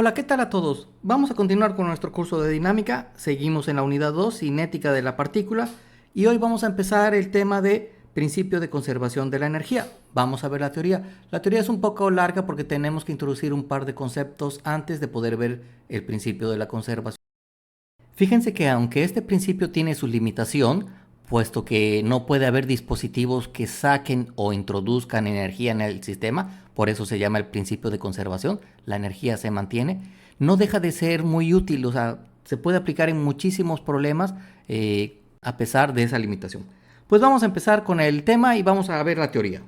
Hola, ¿qué tal a todos? Vamos a continuar con nuestro curso de dinámica. Seguimos en la unidad 2, cinética de la partícula, y hoy vamos a empezar el tema de principio de conservación de la energía. Vamos a ver la teoría. La teoría es un poco larga porque tenemos que introducir un par de conceptos antes de poder ver el principio de la conservación. Fíjense que aunque este principio tiene su limitación, puesto que no puede haber dispositivos que saquen o introduzcan energía en el sistema, por eso se llama el principio de conservación, la energía se mantiene, no deja de ser muy útil, o sea, se puede aplicar en muchísimos problemas a pesar de esa limitación. Pues vamos a empezar con el tema y vamos a ver la teoría.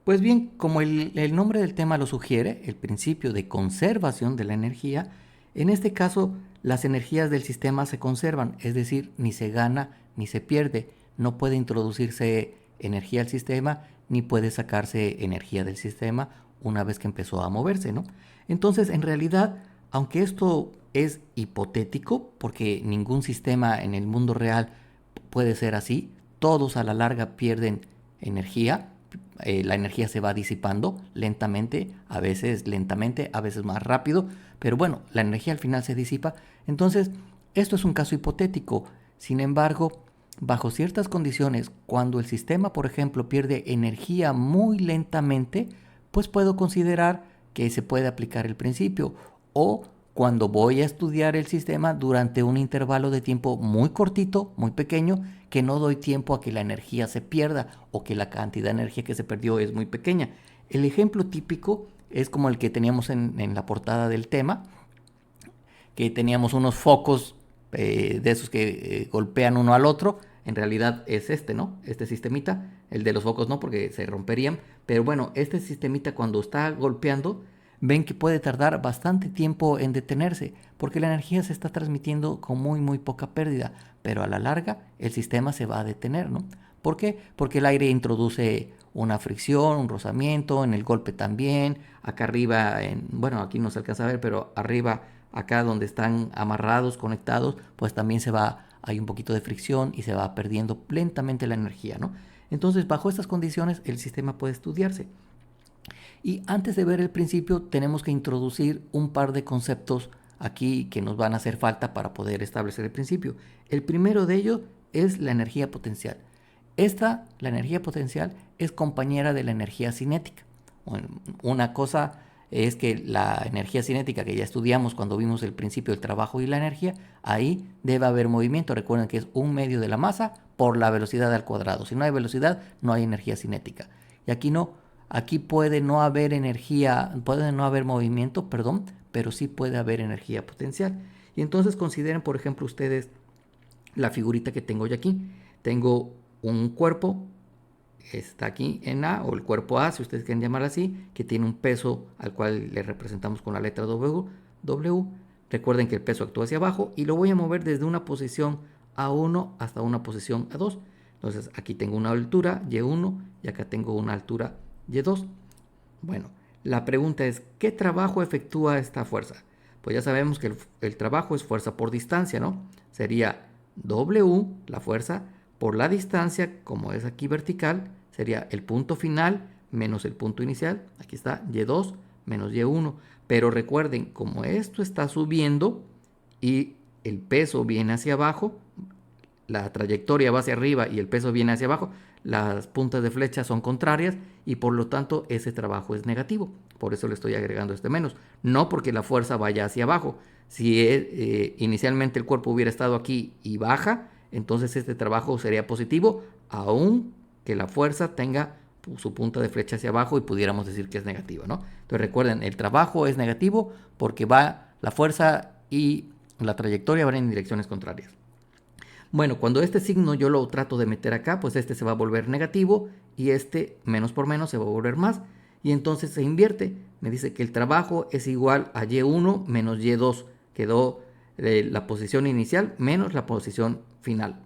Pues bien, como el nombre del tema lo sugiere, el principio de conservación de la energía, en este caso las energías del sistema se conservan, es decir, ni se gana ni se pierde, no puede introducirse energía al sistema ni puede sacarse energía del sistema una vez que empezó a moverse, ¿no? Entonces, en realidad, aunque esto es hipotético, porque ningún sistema en el mundo real puede ser así, todos a la larga pierden energía, la energía se va disipando lentamente, a veces más rápido, pero bueno, la energía al final se disipa. Entonces, esto es un caso hipotético. Sin embargo, bajo ciertas condiciones, cuando el sistema, por ejemplo, pierde energía muy lentamente, pues puedo considerar que se puede aplicar el principio. O cuando voy a estudiar el sistema durante un intervalo de tiempo muy cortito, muy pequeño, que no doy tiempo a que la energía se pierda o que la cantidad de energía que se perdió es muy pequeña. El ejemplo típico es como el que teníamos en la portada del tema, que teníamos unos focos de esos que golpean uno al otro. En realidad es este, ¿no? Este sistemita, el de los focos no, porque se romperían. Pero bueno, este sistemita cuando está golpeando, ven que puede tardar bastante tiempo en detenerse, porque la energía se está transmitiendo con muy poca pérdida, pero a la larga el sistema se va a detener, ¿no? ¿Por qué? Porque el aire introduce una fricción, un rozamiento, en el golpe también, acá arriba, bueno, aquí no se alcanza a ver, pero arriba, acá donde están amarrados, conectados, pues también hay un poquito de fricción y se va perdiendo lentamente la energía, ¿no? Entonces, bajo estas condiciones, el sistema puede estudiarse. Y antes de ver el principio, tenemos que introducir un par de conceptos aquí que nos van a hacer falta para poder establecer el principio. El primero de ellos es la energía potencial. La energía potencial, es compañera de la energía cinética. Bueno, una cosa es que la energía cinética que ya estudiamos cuando vimos el principio del trabajo y la energía, ahí debe haber movimiento. Recuerden que es un medio de la masa por la velocidad al cuadrado. Si no hay velocidad, no hay energía cinética. Y aquí no, aquí puede no haber energía, puede no haber movimiento, perdón, pero sí puede haber energía potencial. Y entonces consideren, por ejemplo, ustedes la figurita que tengo yo aquí. Tengo un cuerpo, está aquí en A, o el cuerpo A, si ustedes quieren llamarlo así, que tiene un peso al cual le representamos con la letra W. Recuerden que el peso actúa hacia abajo y lo voy a mover desde una posición A1 hasta una posición A2. Entonces aquí tengo una altura Y1 y acá tengo una altura Y2. Bueno, la pregunta es, ¿qué trabajo efectúa esta fuerza? Pues ya sabemos que el trabajo es fuerza por distancia, ¿no? Sería W, la fuerza, por la distancia, como es aquí vertical, sería el punto final menos el punto inicial. Aquí está Y2 menos Y1. Pero recuerden, como esto está subiendo y el peso viene hacia abajo, la trayectoria va hacia arriba y el peso viene hacia abajo, las puntas de flecha son contrarias y por lo tanto ese trabajo es negativo. Por eso le estoy agregando este menos. No porque la fuerza vaya hacia abajo. Si inicialmente el cuerpo hubiera estado aquí y baja, entonces este trabajo sería positivo, aun que la fuerza tenga su punta de flecha hacia abajo y pudiéramos decir que es negativa, ¿no? Entonces recuerden, el trabajo es negativo porque va la fuerza y la trayectoria van en direcciones contrarias. Bueno, cuando este signo yo lo trato de meter acá, pues este se va a volver negativo y este menos por menos se va a volver más. Y entonces se invierte. Me dice que el trabajo es igual a Y1 menos Y2. Quedó la posición inicial menos la posición final.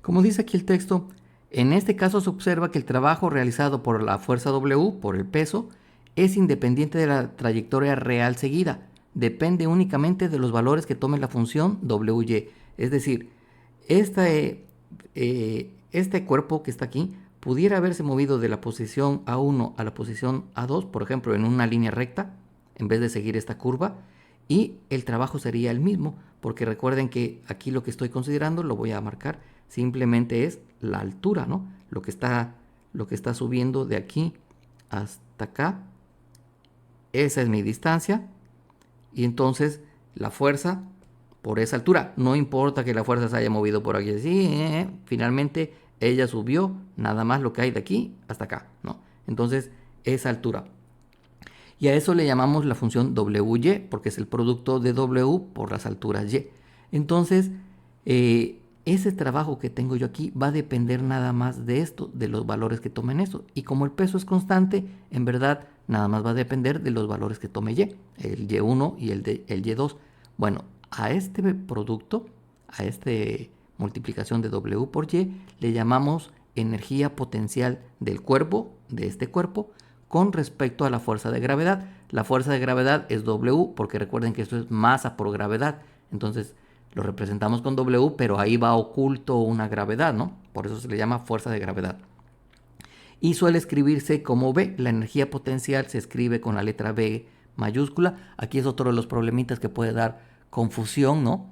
Como dice aquí el texto, en este caso se observa que el trabajo realizado por la fuerza W, por el peso, es independiente de la trayectoria real seguida. Depende únicamente de los valores que tome la función WY. Es decir, este cuerpo que está aquí pudiera haberse movido de la posición A1 a la posición A2, por ejemplo, en una línea recta, en vez de seguir esta curva, y el trabajo sería el mismo, porque recuerden que aquí lo que estoy considerando, lo voy a marcar, simplemente es la altura, ¿no? Lo que está subiendo de aquí hasta acá, esa es mi distancia, y entonces la fuerza por esa altura, no importa que la fuerza se haya movido por aquí, sí, finalmente ella subió nada más lo que hay de aquí hasta acá, ¿no? Entonces, esa altura. Y a eso le llamamos la función WY, porque es el producto de W por las alturas Y. Entonces, ese trabajo que tengo yo aquí va a depender nada más de esto, de los valores que tomen eso. Y como el peso es constante, en verdad nada más va a depender de los valores que tome Y, el Y1 y el Y2. Bueno, a este producto, a esta multiplicación de W por Y, le llamamos energía potencial del cuerpo, de este cuerpo, con respecto a la fuerza de gravedad. La fuerza de gravedad es W, porque recuerden que esto es masa por gravedad. Entonces lo representamos con W, pero ahí va oculto una gravedad, ¿no? Por eso se le llama fuerza de gravedad. Y suele escribirse como B. La energía potencial se escribe con la letra B mayúscula. Aquí es otro de los problemitas que puede dar confusión, ¿no?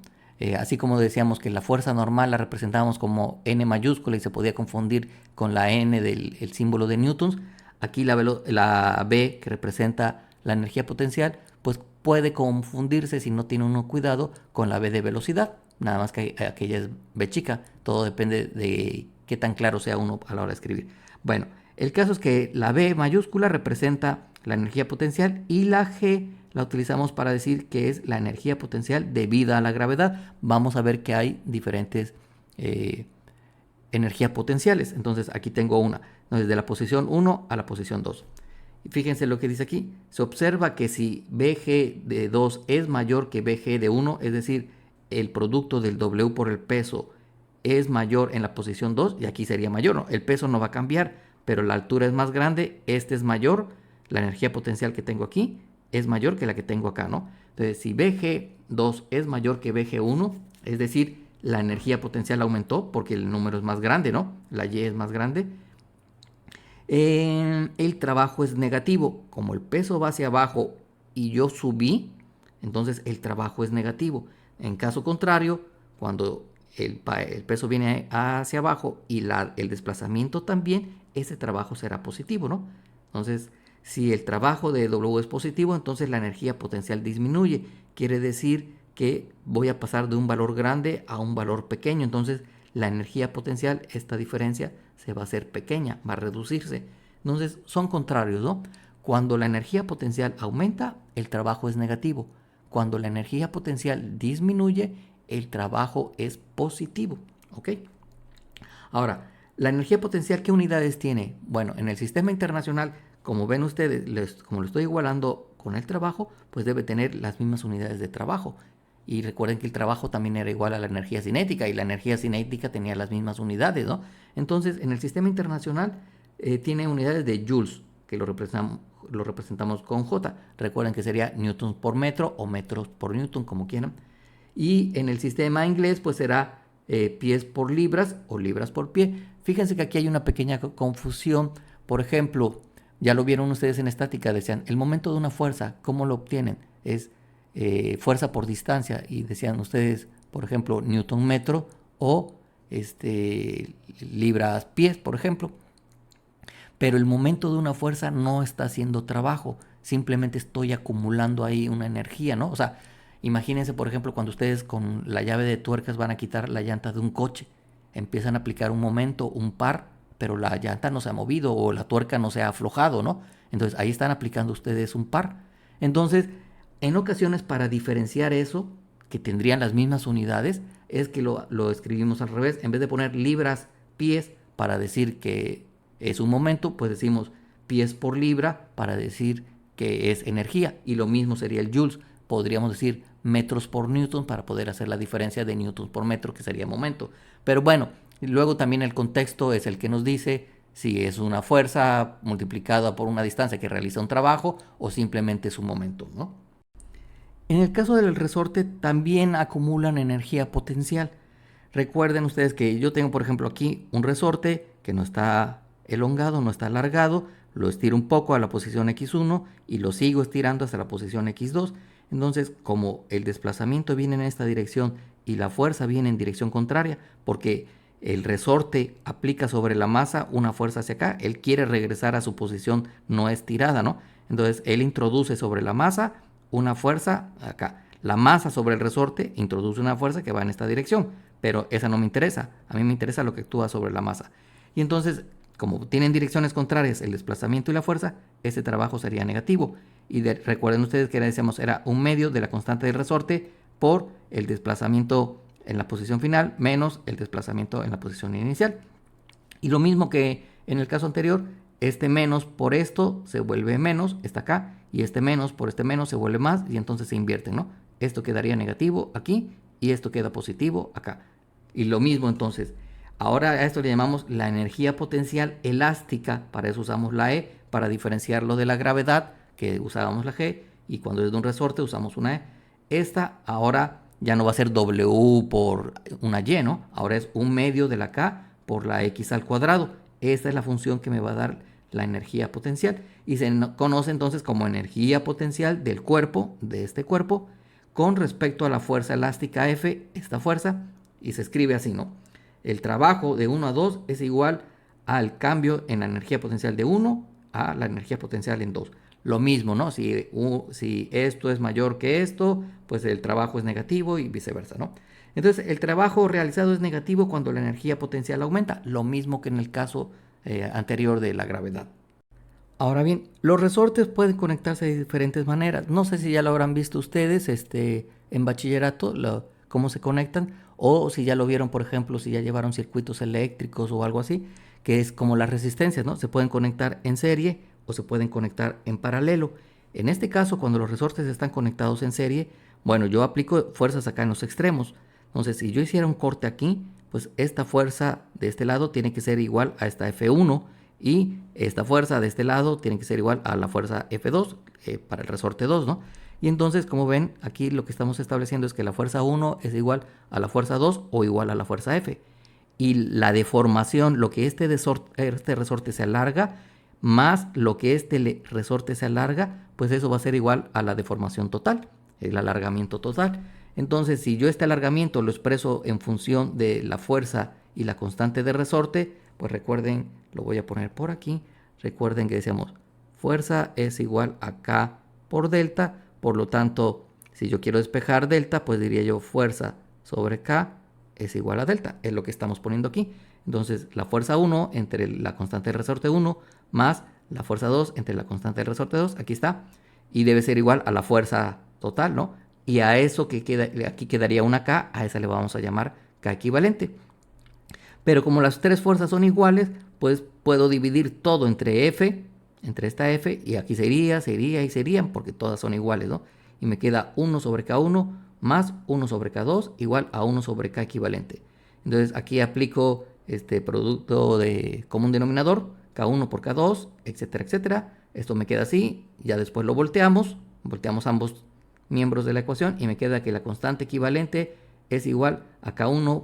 Así como decíamos que la fuerza normal la representábamos como N mayúscula y se podía confundir con la N del símbolo de newtons. Aquí la B, que representa la energía potencial, pues puede confundirse si no tiene uno cuidado con la B de velocidad. Nada más que aquella es B chica. Todo depende de qué tan claro sea uno a la hora de escribir. Bueno, el caso es que la B mayúscula representa la energía potencial y la G la utilizamos para decir que es la energía potencial debida a la gravedad. Vamos a ver que hay diferentes energías potenciales. Entonces aquí tengo una, desde la posición 1 a la posición 2. Y fíjense lo que dice aquí. Se observa que si BG de 2 es mayor que BG de 1, es decir, el producto del W por el peso es mayor en la posición 2, y aquí sería mayor, ¿no? El peso no va a cambiar, pero la altura es más grande, este es mayor, la energía potencial que tengo aquí es mayor que la que tengo acá, ¿no? Entonces, si BG2 es mayor que BG1, es decir, la energía potencial aumentó porque el número es más grande, ¿no? La Y es más grande. El trabajo es negativo. Como el peso va hacia abajo y yo subí, entonces el trabajo es negativo. En caso contrario, cuando el peso viene hacia abajo y el desplazamiento también, ese trabajo será positivo, ¿no? Entonces, si el trabajo de W es positivo, entonces la energía potencial disminuye. Quiere decir que voy a pasar de un valor grande a un valor pequeño. Entonces, la energía potencial, esta diferencia, se va a hacer pequeña, va a reducirse. Entonces, son contrarios, ¿no? Cuando la energía potencial aumenta, el trabajo es negativo. Cuando la energía potencial disminuye, el trabajo es positivo, ¿ok? Ahora, la energía potencial, ¿qué unidades tiene? Bueno, en el sistema internacional, como ven ustedes, como lo estoy igualando con el trabajo, pues debe tener las mismas unidades de trabajo. Y recuerden que el trabajo también era igual a la energía cinética, y la energía cinética tenía las mismas unidades, ¿no? Entonces, en el sistema internacional tiene unidades de joules, que lo representamos con J. Recuerden que sería newtons por metro o metros por newton, como quieran. Y en el sistema inglés, pues será pies por libras o libras por pie. Fíjense que aquí hay una pequeña confusión. Por ejemplo, ya lo vieron ustedes en estática, decían, el momento de una fuerza, ¿cómo lo obtienen? Es fuerza por distancia, y decían ustedes, por ejemplo, newton metro o libras pies, por ejemplo. Pero el momento de una fuerza no está haciendo trabajo, simplemente estoy acumulando ahí una energía, ¿no? O sea, imagínense, por ejemplo, cuando ustedes con la llave de tuercas van a quitar la llanta de un coche, empiezan a aplicar un momento, un par, pero la llanta no se ha movido o la tuerca no se ha aflojado, ¿no? Entonces ahí están aplicando ustedes un par. Entonces, en ocasiones, para diferenciar eso, que tendrían las mismas unidades, es que lo escribimos al revés. En vez de poner libras pies para decir que es un momento, pues decimos pies por libra para decir que es energía. Y lo mismo sería el joules. Podríamos decir metros por newton para poder hacer la diferencia de newtons por metro, que sería momento. Pero bueno, luego también el contexto es el que nos dice si es una fuerza multiplicada por una distancia que realiza un trabajo o simplemente es un momento, ¿no? En el caso del resorte también acumulan energía potencial. Recuerden ustedes que yo tengo, por ejemplo, aquí un resorte que no está elongado, no está alargado, lo estiro un poco a la posición X1 y lo sigo estirando hasta la posición X2. Entonces, como el desplazamiento viene en esta dirección y la fuerza viene en dirección contraria, porque el resorte aplica sobre la masa una fuerza hacia acá, él quiere regresar a su posición no estirada, ¿no? Entonces, él introduce sobre la masa una fuerza acá. La masa sobre el resorte introduce una fuerza que va en esta dirección, pero esa no me interesa. A mí me interesa lo que actúa sobre la masa. Y entonces, como tienen direcciones contrarias el desplazamiento y la fuerza, ese trabajo sería negativo. Y recuerden ustedes que decíamos era un medio de la constante del resorte por el desplazamiento en la posición final menos el desplazamiento en la posición inicial. Y lo mismo que en el caso anterior, este menos por esto se vuelve menos, está acá, y este menos por este menos se vuelve más, y entonces se invierten, ¿no? Esto quedaría negativo aquí, y esto queda positivo acá. Y lo mismo entonces, ahora a esto le llamamos la energía potencial elástica, para eso usamos la E, para diferenciarlo de la gravedad, que usábamos la G, y cuando es de un resorte usamos una E. Esta ahora ya no va a ser W por una Y, ¿no? Ahora es un medio de la K por la X al cuadrado. Esta es la función que me va a dar la energía potencial. Y se conoce entonces como energía potencial del cuerpo, de este cuerpo, con respecto a la fuerza elástica F, esta fuerza, y se escribe así, ¿no? El trabajo de 1 a 2 es igual al cambio en la energía potencial de 1 a la energía potencial en 2. Lo mismo, ¿no? Si esto es mayor que esto, pues el trabajo es negativo y viceversa, ¿no? Entonces, el trabajo realizado es negativo cuando la energía potencial aumenta, lo mismo que en el caso anterior de la gravedad. Ahora bien, los resortes pueden conectarse de diferentes maneras. No sé si ya lo habrán visto ustedes en bachillerato, cómo se conectan, o si ya lo vieron, por ejemplo, si ya llevaron circuitos eléctricos o algo así, que es como las resistencias, ¿no? Se pueden conectar en serie o se pueden conectar en paralelo. En este caso, cuando los resortes están conectados en serie, bueno, yo aplico fuerzas acá en los extremos. Entonces, si yo hiciera un corte aquí, pues esta fuerza de este lado tiene que ser igual a esta F1 y esta fuerza de este lado tiene que ser igual a la fuerza F2 para el resorte 2, ¿no? Y entonces, como ven, aquí lo que estamos estableciendo es que la fuerza 1 es igual a la fuerza 2 o igual a la fuerza F. Y la deformación, lo que este resorte se alarga, más lo que este resorte se alarga, pues eso va a ser igual a la deformación total, el alargamiento total. Entonces, si yo este alargamiento lo expreso en función de la fuerza y la constante de resorte, pues recuerden, lo voy a poner por aquí, recuerden que decíamos fuerza es igual a K por delta, por lo tanto, si yo quiero despejar delta, pues diría yo fuerza sobre K es igual a delta, es lo que estamos poniendo aquí. Entonces, la fuerza 1 entre la constante de resorte 1 más la fuerza 2 entre la constante de resorte 2, aquí está, y debe ser igual a la fuerza total, ¿no? Y a eso que queda, aquí quedaría una K, a esa le vamos a llamar K equivalente. Pero como las tres fuerzas son iguales, pues puedo dividir todo entre F, entre esta F, y aquí serían, porque todas son iguales, ¿no? Y me queda 1 sobre K1 más 1 sobre K2 igual a 1 sobre K equivalente. Entonces aquí aplico este producto de común denominador, K1 por K2, etcétera, etcétera. Esto me queda así, ya después lo volteamos ambos miembros de la ecuación y me queda que la constante equivalente es igual a K1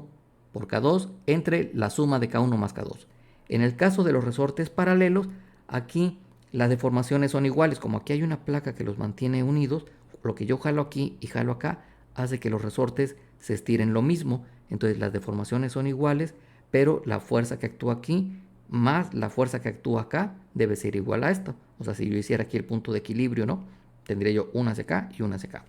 por K2 entre la suma de K1 más K2. En el caso de los resortes paralelos, aquí las deformaciones son iguales. Como aquí hay una placa que los mantiene unidos, lo que yo jalo aquí y jalo acá hace que los resortes se estiren lo mismo. Entonces las deformaciones son iguales, pero la fuerza que actúa aquí más la fuerza que actúa acá debe ser igual a esto. O sea, si yo hiciera aquí el punto de equilibrio, ¿no? Tendría yo una hacia acá y una hacia acá.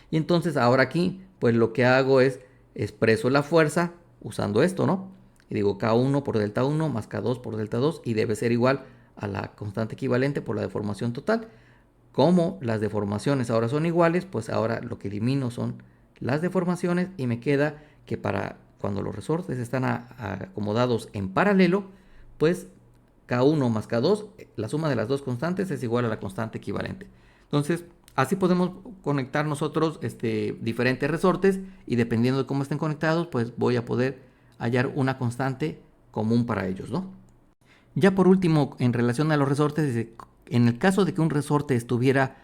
Y entonces ahora aquí, pues lo que hago es expreso la fuerza usando esto, ¿no? Y digo K1 por delta 1 más K2 por delta 2 y debe ser igual a la constante equivalente por la deformación total. Como las deformaciones ahora son iguales, pues ahora lo que elimino son las deformaciones y me queda que para cuando los resortes están acomodados en paralelo, pues K1 más K2, la suma de las dos constantes es igual a la constante equivalente. Entonces, así podemos conectar nosotros diferentes resortes y dependiendo de cómo estén conectados, pues voy a poder hallar una constante común para ellos, ¿no? Ya por último, en relación a los resortes, en el caso de que un resorte estuviera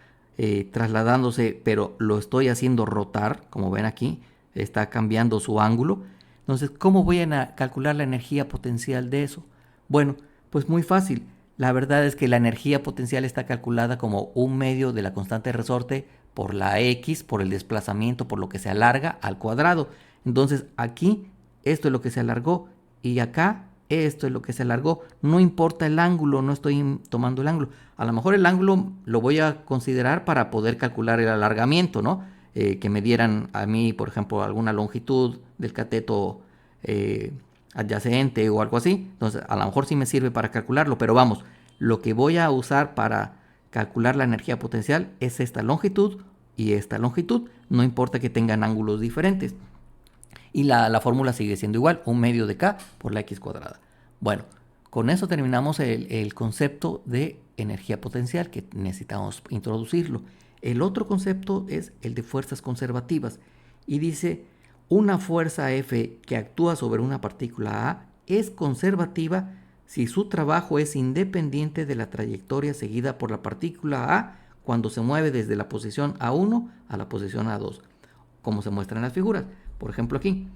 trasladándose, pero lo estoy haciendo rotar, como ven aquí, está cambiando su ángulo. Entonces, ¿cómo voy a calcular la energía potencial de eso? Bueno, pues muy fácil. La verdad es que la energía potencial está calculada como un medio de la constante de resorte por la X, por el desplazamiento, por lo que se alarga al cuadrado. Entonces aquí esto es lo que se alargó y acá esto es lo que se alargó. No importa el ángulo, no estoy tomando el ángulo. A lo mejor el ángulo lo voy a considerar para poder calcular el alargamiento, ¿no? Que me dieran a mí, por ejemplo, alguna longitud del cateto adyacente o algo así. Entonces, a lo mejor sí me sirve para calcularlo, pero vamos, lo que voy a usar para calcular la energía potencial es esta longitud y esta longitud, no importa que tengan ángulos diferentes. Y la fórmula sigue siendo igual, 1/2 de K por la X cuadrada. Bueno, con eso terminamos el concepto de energía potencial que necesitamos introducirlo. El otro concepto es el de fuerzas conservativas y dice una fuerza F que actúa sobre una partícula A es conservativa si su trabajo es independiente de la trayectoria seguida por la partícula A cuando se mueve desde la posición A1 a la posición A2, como se muestra en las figuras. Por ejemplo aquí,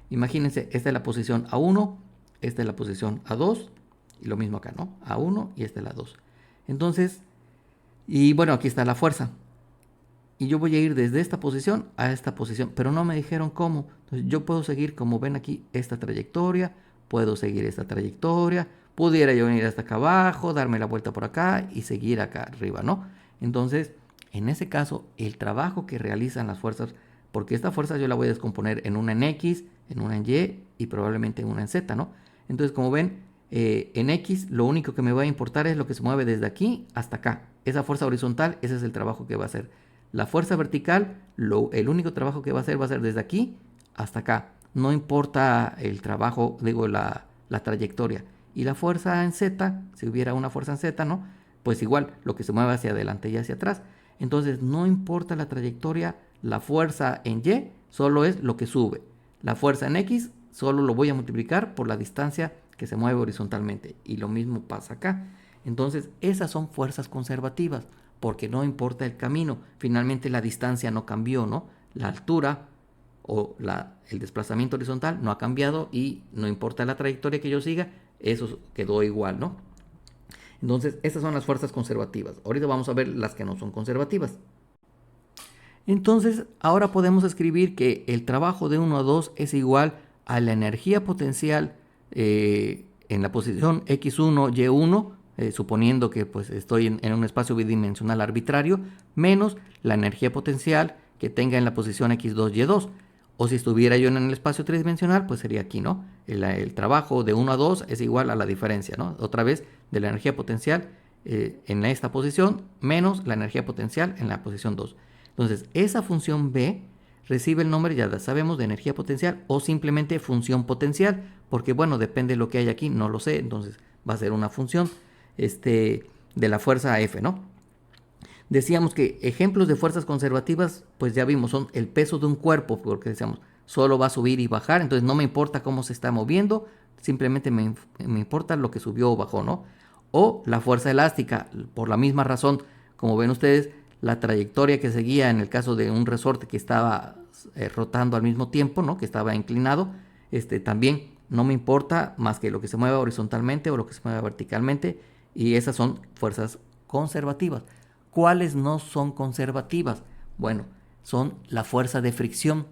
imagínense, esta es la posición A1, esta es la posición A2, y lo mismo acá, ¿no? A1 y esta es la 2. Entonces, y bueno, aquí está la fuerza. Y yo voy a ir desde esta posición a esta posición, pero no me dijeron cómo. Entonces yo puedo seguir, como ven aquí, esta trayectoria, puedo seguir esta trayectoria, pudiera yo venir hasta acá abajo, darme la vuelta por acá y seguir acá arriba, ¿no? Entonces, en ese caso, el trabajo que realizan las fuerzas, porque esta fuerza yo la voy a descomponer en una en X, en una en Y y probablemente en una en Z, ¿no? Entonces, como ven, en X lo único que me va a importar es lo que se mueve desde aquí hasta acá. Esa fuerza horizontal, ese es el trabajo que va a hacer. La fuerza vertical, el único trabajo que va a ser desde aquí hasta acá. No importa el trabajo, digo, la trayectoria. Y la fuerza en Z, si hubiera una fuerza en Z, ¿no? Pues igual, lo que se mueve hacia adelante y hacia atrás. Entonces, no importa la trayectoria, la fuerza en Y solo es lo que sube. La fuerza en X solo lo voy a multiplicar por la distancia que se mueve horizontalmente. Y lo mismo pasa acá. Entonces, esas son fuerzas conservativas, porque no importa el camino. Finalmente la distancia no cambió, ¿no? La altura o el desplazamiento horizontal no ha cambiado y no importa la trayectoria que yo siga, eso quedó igual, ¿no? Entonces, estas son las fuerzas conservativas. Ahorita vamos a ver las que no son conservativas. Entonces, ahora podemos escribir que el trabajo de 1 a 2 es igual a la energía potencial en la posición x1, y1, suponiendo que pues, estoy en un espacio bidimensional arbitrario, menos la energía potencial que tenga en la posición x2, y2. O si estuviera yo en el espacio tridimensional, pues sería aquí, ¿no? El trabajo de 1 a 2 es igual a la diferencia, ¿no? Otra vez, de la energía potencial en esta posición menos la energía potencial en la posición 2. Entonces, esa función B recibe el nombre, ya sabemos, de energía potencial o simplemente función potencial, porque bueno, depende de lo que hay aquí, no lo sé, entonces va a ser una función de la fuerza F, ¿no? Decíamos que ejemplos de fuerzas conservativas, pues ya vimos, son el peso de un cuerpo, porque decíamos, solo va a subir y bajar, entonces no me importa cómo se está moviendo, simplemente me importa lo que subió o bajó, ¿no? O la fuerza elástica, por la misma razón, como ven ustedes, la trayectoria que seguía en el caso de un resorte que estaba rotando al mismo tiempo, ¿no? Que estaba inclinado, también no me importa más que lo que se mueva horizontalmente o lo que se mueva verticalmente, y esas son fuerzas conservativas. ¿Cuáles no son conservativas? Bueno, son la fuerza de fricción.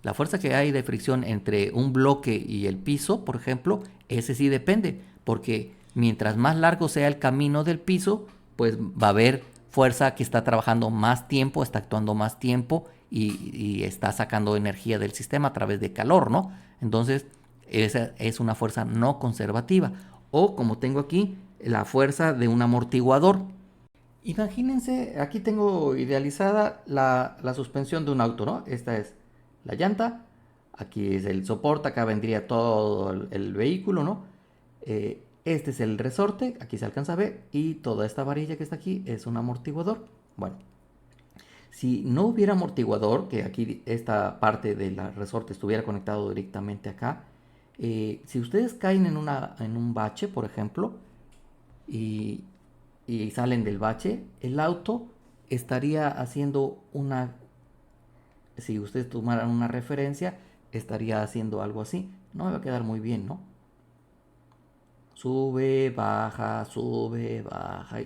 La fuerza que hay de fricción entre un bloque y el piso, por ejemplo, ese sí depende, porque mientras más largo sea el camino del piso, pues va a haber fuerza que está trabajando más tiempo, está actuando más tiempo y está sacando energía del sistema a través de calor, ¿no? Entonces, esa es una fuerza no conservativa. O como tengo aquí, la fuerza de un amortiguador. Imagínense, aquí tengo idealizada la suspensión de un auto, ¿no? Esta es la llanta, aquí es el soporte, acá vendría todo el vehículo, ¿no? Este es el resorte, aquí se alcanza a ver, y toda esta varilla que está aquí es un amortiguador. Bueno, si no hubiera amortiguador, que aquí esta parte del resorte estuviera conectado directamente acá, si ustedes caen en un bache, por ejemplo, y, y salen del bache, el auto estaría haciendo si ustedes tomaran una referencia, estaría haciendo algo así. No me va a quedar muy bien, ¿no? Sube, baja,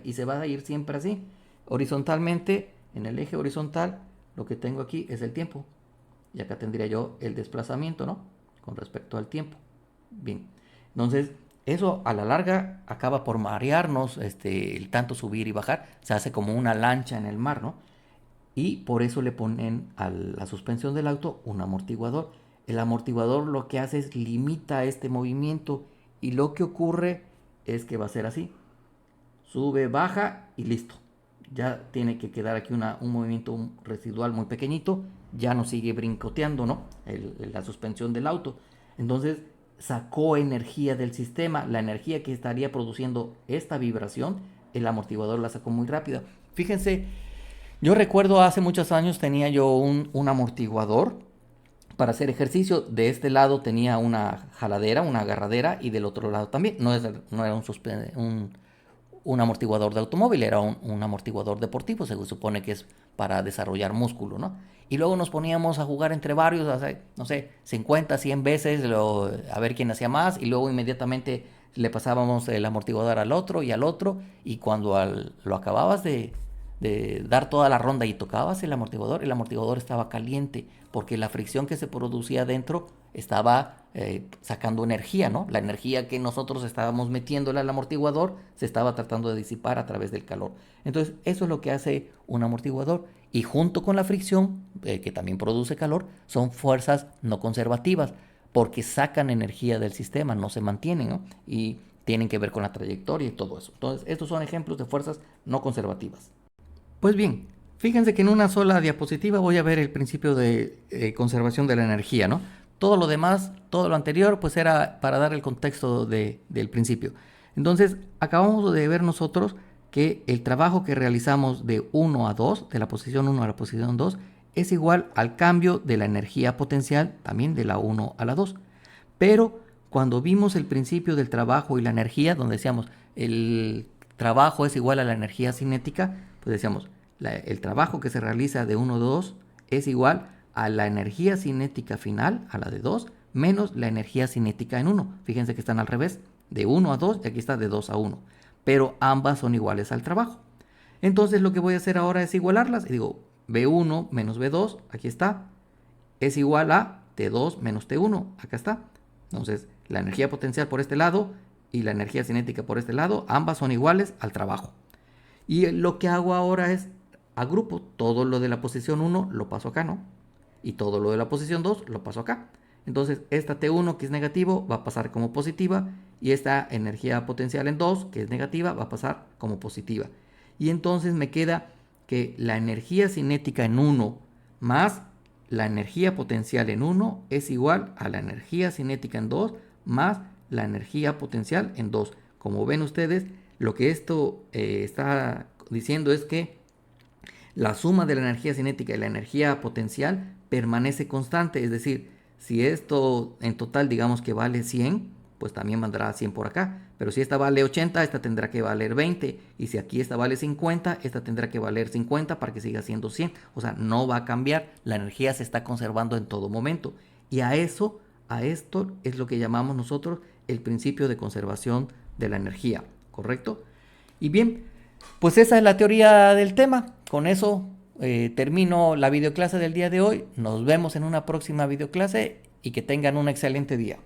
y se va a ir siempre así, horizontalmente, en el eje horizontal, lo que tengo aquí es el tiempo. Y acá tendría yo el desplazamiento, ¿no? Con respecto al tiempo. Bien. Entonces, eso a la larga acaba por marearnos, el tanto subir y bajar. Se hace como una lancha en el mar, ¿no? Y por eso le ponen a la suspensión del auto un amortiguador. El amortiguador lo que hace es limita este movimiento y lo que ocurre es que va a ser así. Sube, baja y listo. Ya tiene que quedar aquí un movimiento residual muy pequeñito. Ya no sigue brincoteando, ¿no? La suspensión del auto. Entonces sacó energía del sistema. La energía que estaría produciendo esta vibración, el amortiguador la sacó muy rápida. Fíjense, yo recuerdo hace muchos años tenía yo un amortiguador para hacer ejercicio. De este lado tenía una jaladera, una agarradera, y del otro lado también. No era un amortiguador de automóvil, era un amortiguador deportivo, se supone que es para desarrollar músculo, ¿no? Y luego nos poníamos a jugar entre varios, no sé, 50, 100 veces, a ver quién hacía más, y luego inmediatamente le pasábamos el amortiguador al otro, y cuando lo acababas de dar toda la ronda y tocabas el amortiguador estaba caliente, porque la fricción que se producía dentro estaba sacando energía, ¿no? La energía que nosotros estábamos metiéndole al amortiguador se estaba tratando de disipar a través del calor. Entonces, eso es lo que hace un amortiguador. Y junto con la fricción, que también produce calor, son fuerzas no conservativas, porque sacan energía del sistema, no se mantienen, ¿no? Y tienen que ver con la trayectoria y todo eso. Entonces, estos son ejemplos de fuerzas no conservativas. Pues bien, fíjense que en una sola diapositiva voy a ver el principio de conservación de la energía, ¿no? Todo lo demás, todo lo anterior, pues era para dar el contexto del principio. Entonces, acabamos de ver nosotros que el trabajo que realizamos de 1 a 2, de la posición 1 a la posición 2, es igual al cambio de la energía potencial, también de la 1 a la 2. Pero cuando vimos el principio del trabajo y la energía, donde decíamos el trabajo es igual a la energía cinética, pues decíamos, el trabajo que se realiza de 1 a 2 es igual a la energía cinética final, a la de 2, menos la energía cinética en 1. Fíjense que están al revés, de 1 a 2 y aquí está de 2 a 1. Pero ambas son iguales al trabajo. Entonces lo que voy a hacer ahora es igualarlas. Y digo, B1 menos B2, aquí está, es igual a T2 menos T1, acá está. Entonces, la energía potencial por este lado y la energía cinética por este lado, ambas son iguales al trabajo. Y lo que hago ahora es agrupo todo lo de la posición 1, lo paso acá, ¿no? Y todo lo de la posición 2 lo paso acá. Entonces, esta T1 que es negativo va a pasar como positiva y esta energía potencial en 2 que es negativa va a pasar como positiva. Y entonces me queda que la energía cinética en 1 más la energía potencial en 1 es igual a la energía cinética en 2 más la energía potencial en 2. Como ven ustedes, lo que esto está diciendo es que la suma de la energía cinética y la energía potencial permanece constante. Es decir, si esto en total digamos que vale 100, pues también vendrá 100 por acá. Pero si esta vale 80, esta tendrá que valer 20. Y si aquí esta vale 50, esta tendrá que valer 50 para que siga siendo 100. O sea, no va a cambiar. La energía se está conservando en todo momento. Y a esto es lo que llamamos nosotros el principio de conservación de la energía. ¿Correcto? Y bien, pues esa es la teoría del tema. Con eso termino la videoclase del día de hoy. Nos vemos en una próxima videoclase y que tengan un excelente día.